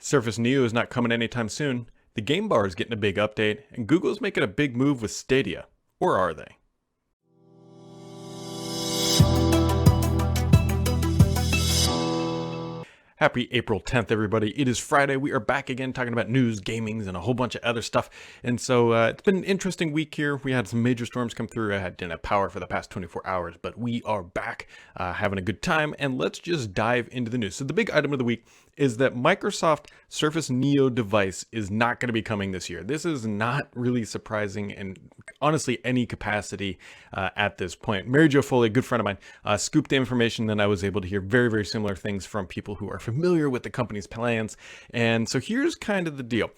Surface Neo is not coming anytime soon. The game bar is getting a big update, and Google's making a big move with Stadia. Or are they? Happy April 10th, everybody. It is Friday. We are back again talking about news, gamings, and a whole bunch of other stuff. And so it's been an interesting week here. We had some major storms come through. I didn't have power for the past 24 hours, but we are back having a good time. And let's just dive into the news. So the big item of the week is that Microsoft Surface Neo device is not going to be coming this year. This is not really surprising in honestly any capacity at this point. Mary Jo Foley, a good friend of mine, scooped the information, and I was able to hear very, very similar things from people who are familiar with the company's plans. And so here's kind of the deal.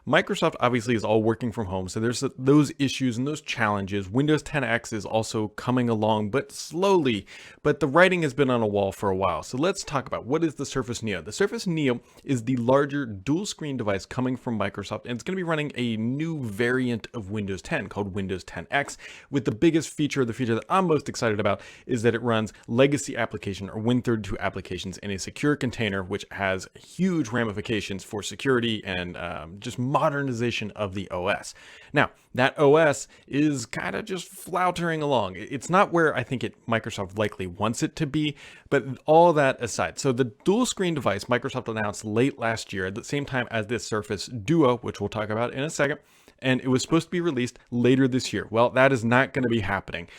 Microsoft obviously is all working from home, so there's those issues and those challenges. Windows 10X is also coming along, but slowly, but the writing has been on a wall for a while. So let's talk about what is the Surface Neo. The Surface Neo is the larger dual screen device coming from Microsoft, and it's going to be running a new variant of Windows 10 called Windows 10X, with the biggest feature, the feature that I'm most excited about, is that it runs legacy application or Win32 applications in a secure container, which has huge ramifications for security and just modernization of the OS. Now, that OS is kind of just floundering along. It's not where I think Microsoft likely wants it to be, but all that aside. So the dual screen device Microsoft announced late last year at the same time as this Surface Duo, which we'll talk about in a second, and it was supposed to be released later this year. Well, that is not going to be happening.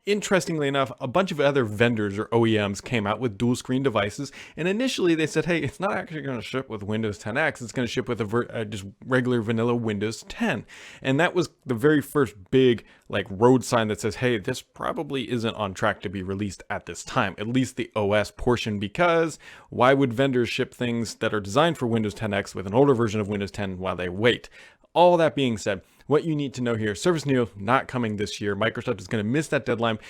Interestingly enough, a bunch of other vendors or OEMs came out with dual screen devices, and initially they said, hey, it's not actually going to ship with Windows 10X, it's going to ship with just regular vanilla Windows 10. And that was the very first big road sign that says, hey, this probably isn't on track to be released at this time, at least the OS portion, because why would vendors ship things that are designed for Windows 10X with an older version of Windows 10 while they wait? All that being said, what you need to know here, Surface Neo not coming this year. Microsoft is going to miss that deadline.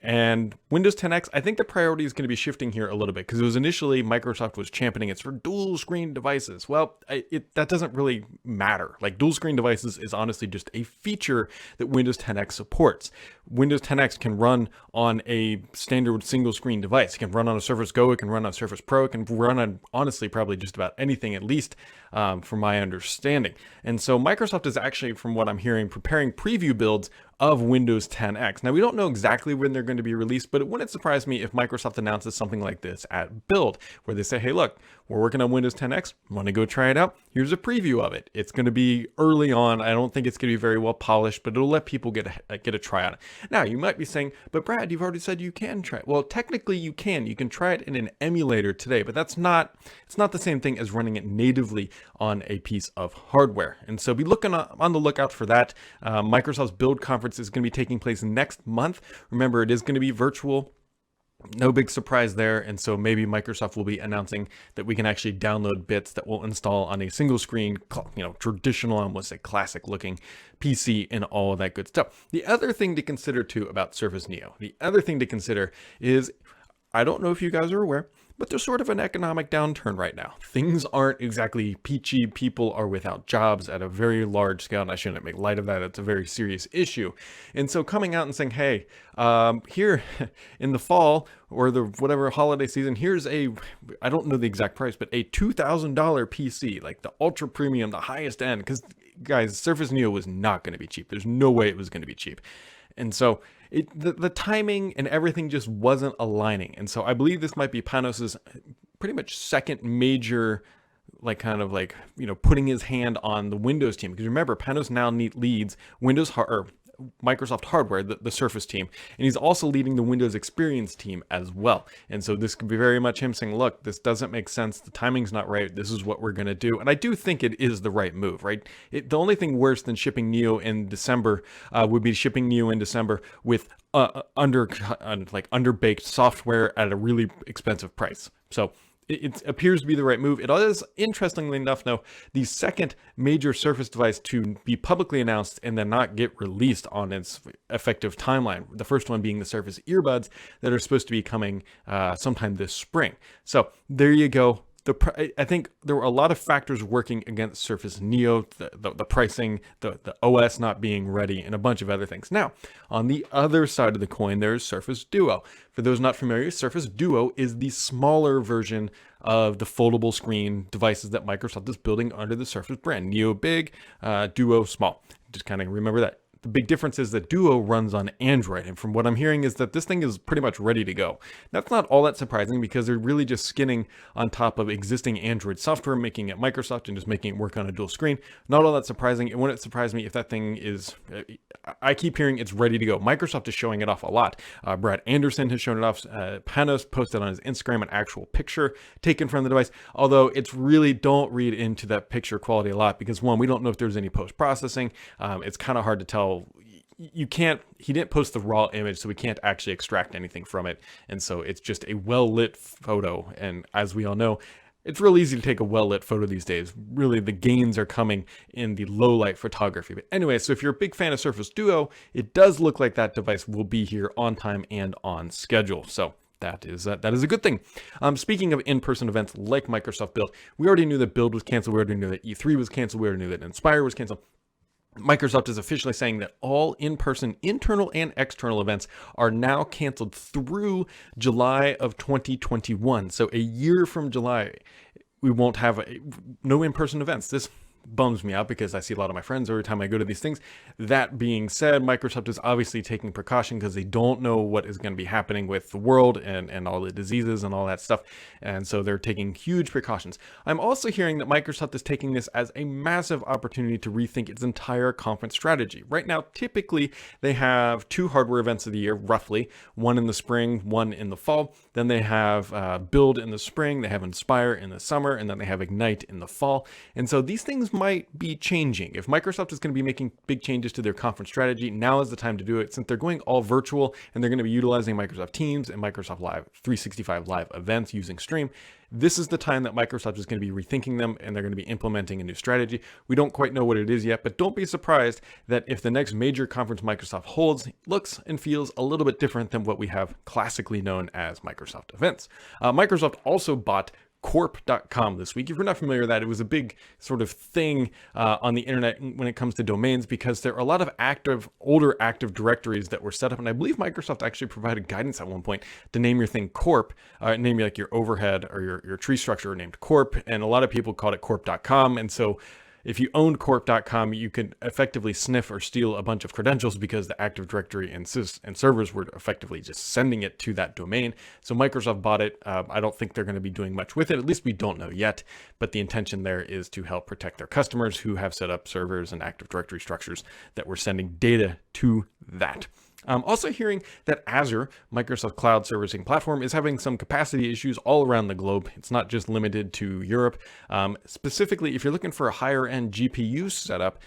And Windows 10X, I think the priority is going to be shifting here a little bit, because it was initially Microsoft was championing it's for dual screen devices. Well, that doesn't really matter. Dual screen devices is honestly just a feature that Windows 10X supports. Windows 10X can run on a standard single screen device. It can run on a Surface Go. It can run on Surface Pro. It can run on honestly probably just about anything, at least from my understanding. And so Microsoft is actually, from what I'm hearing, preparing preview builds of Windows 10X. Now, we don't know exactly when they're going to be released, but it wouldn't surprise me if Microsoft announces something like this at Build, where they say, hey, look, we're working on Windows 10X. Want to go try it out? Here's a preview of it. It's going to be early on. I don't think it's going to be very well polished, but it'll let people get a try on it. Now, you might be saying, but Brad, you've already said you can try it. Well, technically you can. You can try it in an emulator today, but it's not the same thing as running it natively on a piece of hardware. And so be looking on the lookout for that. Microsoft's Build conference is going to be taking place next month. Remember, it is going to be virtual. No big surprise there. And so maybe Microsoft will be announcing that we can actually download bits that will install on a single screen, traditional, I almost say classic looking PC and all of that good stuff. The other thing to consider too about Surface Neo, the other thing to consider is, I don't know if you guys are aware, but there's sort of an economic downturn right now. Things aren't exactly peachy. People are without jobs at a very large scale, and I shouldn't make light of that. It's a very serious issue. And so coming out and saying, hey, here in the fall or the whatever holiday season, here's I don't know the exact price, but a $2,000 PC, like the ultra premium, the highest end, because guys, Surface Neo was not going to be cheap. There's no way it was going to be cheap. And so the timing and everything just wasn't aligning. And so I believe this might be Panos's pretty much second major, putting his hand on the Windows team. Because remember, Panos now leads Microsoft hardware, the Surface team, and he's also leading the Windows Experience team as well. And so this could be very much him saying, look, this doesn't make sense. The timing's not right. This is what we're going to do. And I do think it is the right move, right? The only thing worse than shipping Neo in December would be shipping Neo in December with underbaked software at a really expensive price. So it appears to be the right move. It is, interestingly enough, though, the second major Surface device to be publicly announced and then not get released on its effective timeline. The first one being the Surface earbuds that are supposed to be coming sometime this spring. So there you go. I think there were a lot of factors working against Surface Neo, the pricing, the OS not being ready, and a bunch of other things. Now, on the other side of the coin, there's Surface Duo. For those not familiar, Surface Duo is the smaller version of the foldable screen devices that Microsoft is building under the Surface brand. Neo big, Duo small. Just kind of remember that. The big difference is that Duo runs on Android, and from what I'm hearing is that this thing is pretty much ready to go. That's not all that surprising because they're really just skinning on top of existing Android software, making it Microsoft and just making it work on a dual screen. Not all that surprising. It wouldn't surprise me if that thing is, I keep hearing it's ready to go. Microsoft is showing it off a lot. Brad Anderson has shown it off. Panos posted on his Instagram an actual picture taken from the device, although it's really, don't read into that picture quality a lot because one, we don't know if there's any post-processing. It's kind of hard to tell. He didn't post the raw image, so we can't actually extract anything from it. And so it's just a well-lit photo. And as we all know, it's real easy to take a well-lit photo these days. Really, the gains are coming in the low-light photography. But anyway, so if you're a big fan of Surface Duo, it does look like that device will be here on time and on schedule. So that is a good thing. Speaking of in-person events like Microsoft Build, we already knew that Build was canceled. We already knew that E3 was canceled. We already knew that Inspire was canceled. Microsoft is officially saying that all in-person internal and external events are now canceled through July of 2021. So a year from July, we won't have no in-person events. This bums me out because I see a lot of my friends every time I go to these things. That being said, Microsoft is obviously taking precaution because they don't know what is going to be happening with the world and all the diseases and all that stuff. And so they're taking huge precautions. I'm also hearing that Microsoft is taking this as a massive opportunity to rethink its entire conference strategy. Right now, typically they have 2 hardware events of the year, roughly, one in the spring, one in the fall. Then they have Build in the spring, they have Inspire in the summer, and then they have Ignite in the fall. And so these things might be changing. If Microsoft is going to be making big changes to their conference strategy, now is the time to do it since they're going all virtual and they're going to be utilizing Microsoft Teams and Microsoft Live 365 live events using Stream. This is the time that Microsoft is going to be rethinking them and they're going to be implementing a new strategy. We don't quite know what it is yet, but don't be surprised that if the next major conference Microsoft holds looks and feels a little bit different than what we have classically known as Microsoft events. Microsoft also bought corp.com this week. If you're not familiar with that, it was a big sort of thing on the internet when it comes to domains because there are a lot of older active directories that were set up. And I believe Microsoft actually provided guidance at one point to name your thing corp, name like your overhead or your tree structure named corp. And a lot of people called it corp.com. And so if you owned corp.com, you could effectively sniff or steal a bunch of credentials because the Active Directory and servers were effectively just sending it to that domain. So Microsoft bought it. I don't think they're going to be doing much with it. At least we don't know yet. But the intention there is to help protect their customers who have set up servers and Active Directory structures that were sending data to that. I'm also hearing that Azure, Microsoft Cloud Servicing Platform, is having some capacity issues all around the globe. It's not just limited to Europe. Specifically, if you're looking for a higher end GPU setup,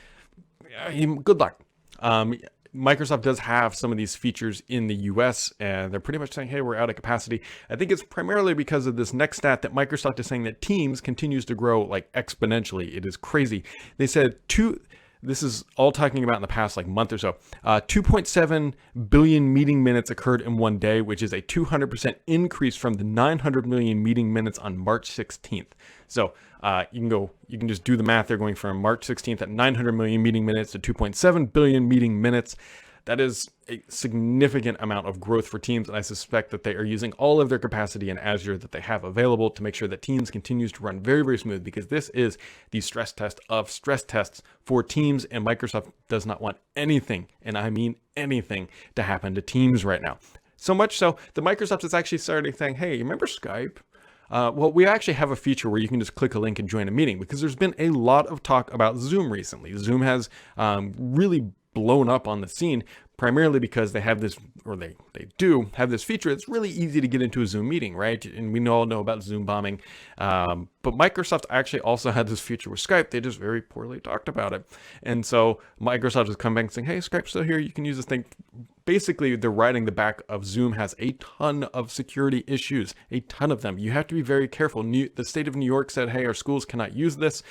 good luck. Microsoft does have some of these features in the US, and they're pretty much saying, hey, we're out of capacity. I think it's primarily because of this next stat that Microsoft is saying that Teams continues to grow like exponentially. It is crazy. They said this is all talking about in the past like month or so. 2.7 billion meeting minutes occurred in one day, which is a 200% increase from the 900 million meeting minutes on March 16th. So you can just do the math. They're going from March 16th at 900 million meeting minutes to 2.7 billion meeting minutes. That is a significant amount of growth for Teams, and I suspect that they are using all of their capacity in Azure that they have available to make sure that Teams continues to run very, very smooth, because this is the stress test of stress tests for Teams, and Microsoft does not want anything, and I mean anything, to happen to Teams right now. So much so that Microsoft is actually starting saying, hey, remember Skype? Well, we actually have a feature where you can just click a link and join a meeting, because there's been a lot of talk about Zoom recently. Zoom has really blown up on the scene, primarily because they have this, or they do have this feature. It's really easy to get into a Zoom meeting, right? And we all know about Zoom bombing. But Microsoft actually also had this feature with Skype. They just very poorly talked about it. And so Microsoft has come back and saying, hey, Skype's still here. You can use this thing. Basically, they're riding the back of Zoom has a ton of security issues, a ton of them. You have to be very careful. The state of New York said, hey, our schools cannot use this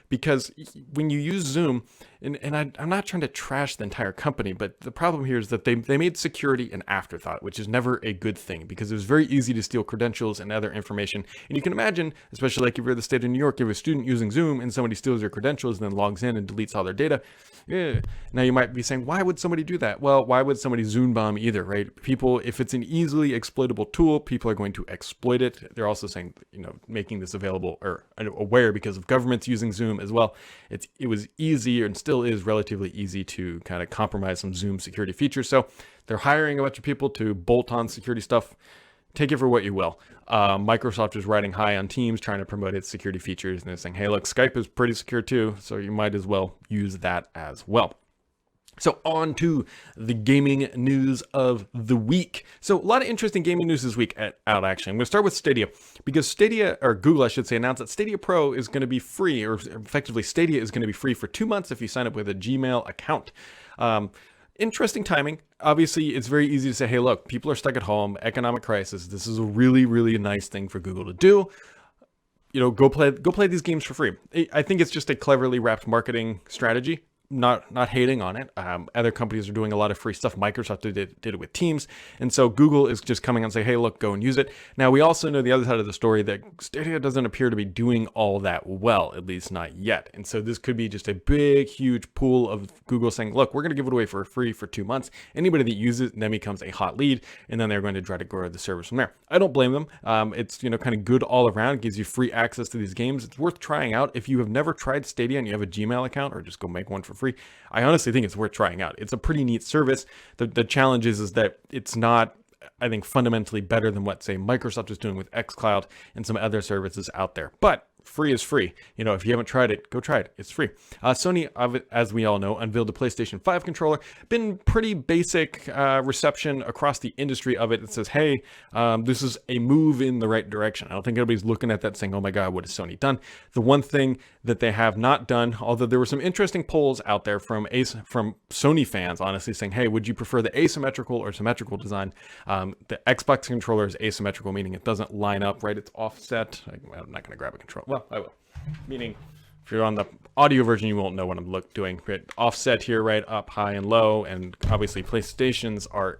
because when you use Zoom, I'm not trying to trash the entire company, but the problem here is that they made security an afterthought, which is never a good thing because it was very easy to steal credentials and other information. And you can imagine, especially like if you're the state of New York, if you have a student using Zoom and somebody steals their credentials and then logs in and deletes all their data. Yeah. Now you might be saying, why would somebody do that? Well, why would somebody Zoom bomb either, right? People, if it's an easily exploitable tool, people are going to exploit it. They're also saying, making this available or aware because of governments using Zoom as well. It was easy and still is relatively easy to kind of compromise some Zoom security features. So they're hiring a bunch of people to bolt on security stuff. Take it for what you will. Microsoft is riding high on Teams, trying to promote its security features, and they're saying, hey, look, Skype is pretty secure too, so you might as well use that as well. So on to the gaming news of the week. So a lot of interesting gaming news this week out actually. I'm going to start with Stadia because Stadia, or Google I should say, announced that Stadia Pro is going to be free, or effectively Stadia is going to be free for 2 months if you sign up with a Gmail account. Interesting timing. Obviously, it's very easy to say, hey, look, people are stuck at home, economic crisis. This is a really, really nice thing for Google to do. Go play these games for free. I think it's just a cleverly wrapped marketing strategy. Not hating on it. Other companies are doing a lot of free stuff. Microsoft did it with Teams. And so Google is just coming and say, hey, look, go and use it. Now, we also know the other side of the story that Stadia doesn't appear to be doing all that well, at least not yet. And so this could be just a big, huge pool of Google saying, look, we're going to give it away for free for 2 months. Anybody that uses it then becomes a hot lead, and then they're going to try to grow the service from there. I don't blame them. It's kind of good all around. It gives you free access to these games. It's worth trying out. If you have never tried Stadia and you have a Gmail account, or just go make one for free, I honestly think it's worth trying out. It's a pretty neat service. The challenge is that it's not, I think, fundamentally better than what, say, Microsoft is doing with xCloud and some other services out there. But free is free. If you haven't tried it, go try it. It's free. Sony, as we all know, unveiled the PlayStation 5 controller. Been pretty basic reception across the industry of it. It says, hey, this is a move in the right direction. I don't think anybody's looking at that saying, oh my God, what has Sony done? The one thing that they have not done, although there were some interesting polls out there from Sony fans, honestly, saying, hey, would you prefer the asymmetrical or symmetrical design? The Xbox controller is asymmetrical, meaning it doesn't line up, right? It's offset. I'm not going to grab a controller. Well, I will. Meaning, if you're on the audio version, you won't know what I'm doing. Right? Offset here, right? Up, high, and low. And obviously, PlayStations are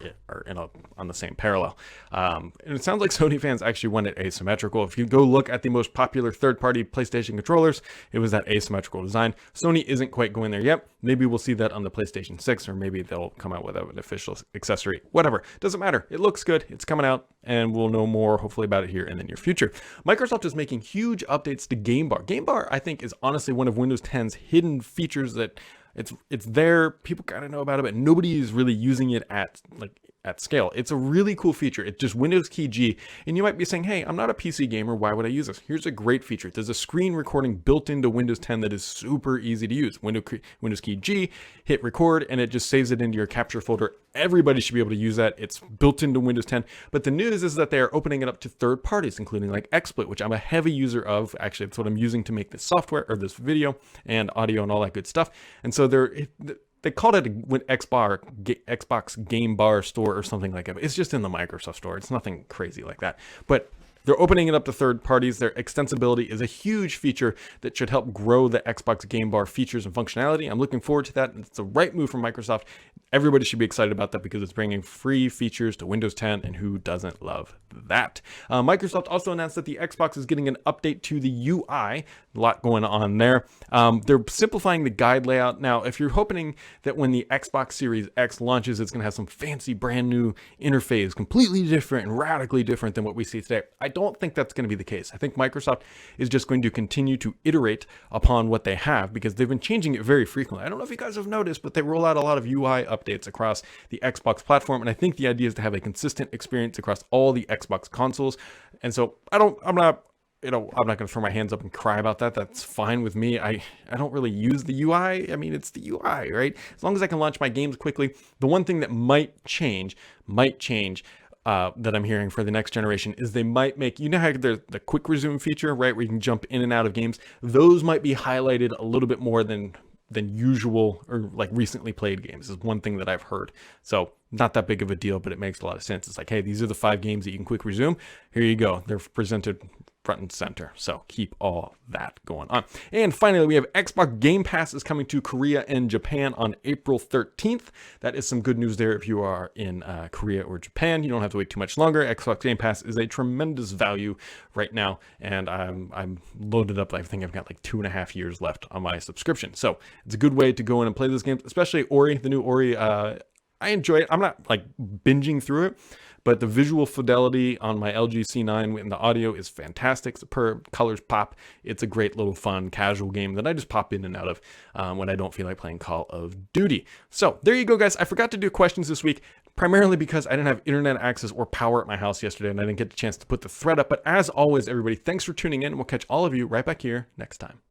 on the same parallel. And it sounds like Sony fans actually want it asymmetrical. If you go look at the most popular third-party PlayStation controllers, it was that asymmetrical design. Sony isn't quite going there yet. Maybe we'll see that on the PlayStation 6, or maybe they'll come out with an official accessory. Whatever. Doesn't matter. It looks good. It's coming out, and we'll know more, hopefully, about it here in the near future. Microsoft is making huge updates to Game Bar. Game Bar, I think, is honestly one of Windows 10's hidden features that it's there. People kind of know about it, but nobody is really using it at scale. It's a really cool feature. It's just Windows key G, and you might be saying, hey, I'm not a PC gamer. Why would I use this? Here's a great feature. There's a screen recording built into Windows 10 that is super easy to use. Windows key G, hit record, and it just saves it into your capture folder. Everybody should be able to use that. It's built into Windows 10. But the news is that they are opening it up to third parties, including like XSplit, which I'm a heavy user of. Actually, that's what I'm using to make this software, or this video and audio and all that good stuff. And so they called it an Xbox Game Bar store or something like that. It's just in the Microsoft store. It's nothing crazy like that. But they're opening it up to third parties. Their extensibility is a huge feature that should help grow the Xbox Game Bar features and functionality. I'm looking forward to that. It's the right move from Microsoft. Everybody should be excited about that because it's bringing free features to Windows 10, and who doesn't love that? Microsoft also announced that the Xbox is getting an update to the UI. A lot going on there. They're simplifying the guide layout. Now, if you're hoping that when the Xbox Series X launches, it's going to have some fancy brand new interface, completely different and radically different than what we see today, I don't think that's going to be the case. I think Microsoft is just going to continue to iterate upon what they have because they've been changing it very frequently. I don't know if you guys have noticed, but they roll out a lot of UI updates across the Xbox platform, and I think the idea is to have a consistent experience across all the Xbox consoles. And so I'm not going to throw my hands up and cry about that. That's fine with me. I don't really use the UI. I mean, it's the UI, right? As long as I can launch my games quickly. The one thing that might change that I'm hearing for the next generation is they might make, how there's the quick resume feature, right, where you can jump in and out of games. Those might be highlighted a little bit more than usual, or like recently played games is one thing that I've heard. So not that big of a deal, but it makes a lot of sense. It's like, hey, these are the 5 games that you can quick resume. Here you go. They're presented front and center. So keep all that going on. And finally, we have Xbox Game Pass is coming to Korea and Japan on April 13th. That is some good news there if you are in Korea or Japan. You don't have to wait too much longer. Xbox Game Pass is a tremendous value right now, and I'm loaded up. I think I've got like 2.5 years left on my subscription. So it's a good way to go in and play this game, especially Ori, the new Ori. I enjoy it. I'm not like binging through it, but the visual fidelity on my LG C9 and the audio is fantastic. Superb, colors pop. It's a great little fun casual game that I just pop in and out of when I don't feel like playing Call of Duty. So there you go, guys. I forgot to do questions this week, primarily because I didn't have internet access or power at my house yesterday, and I didn't get the chance to put the thread up. But as always, everybody, thanks for tuning in. We'll catch all of you right back here next time.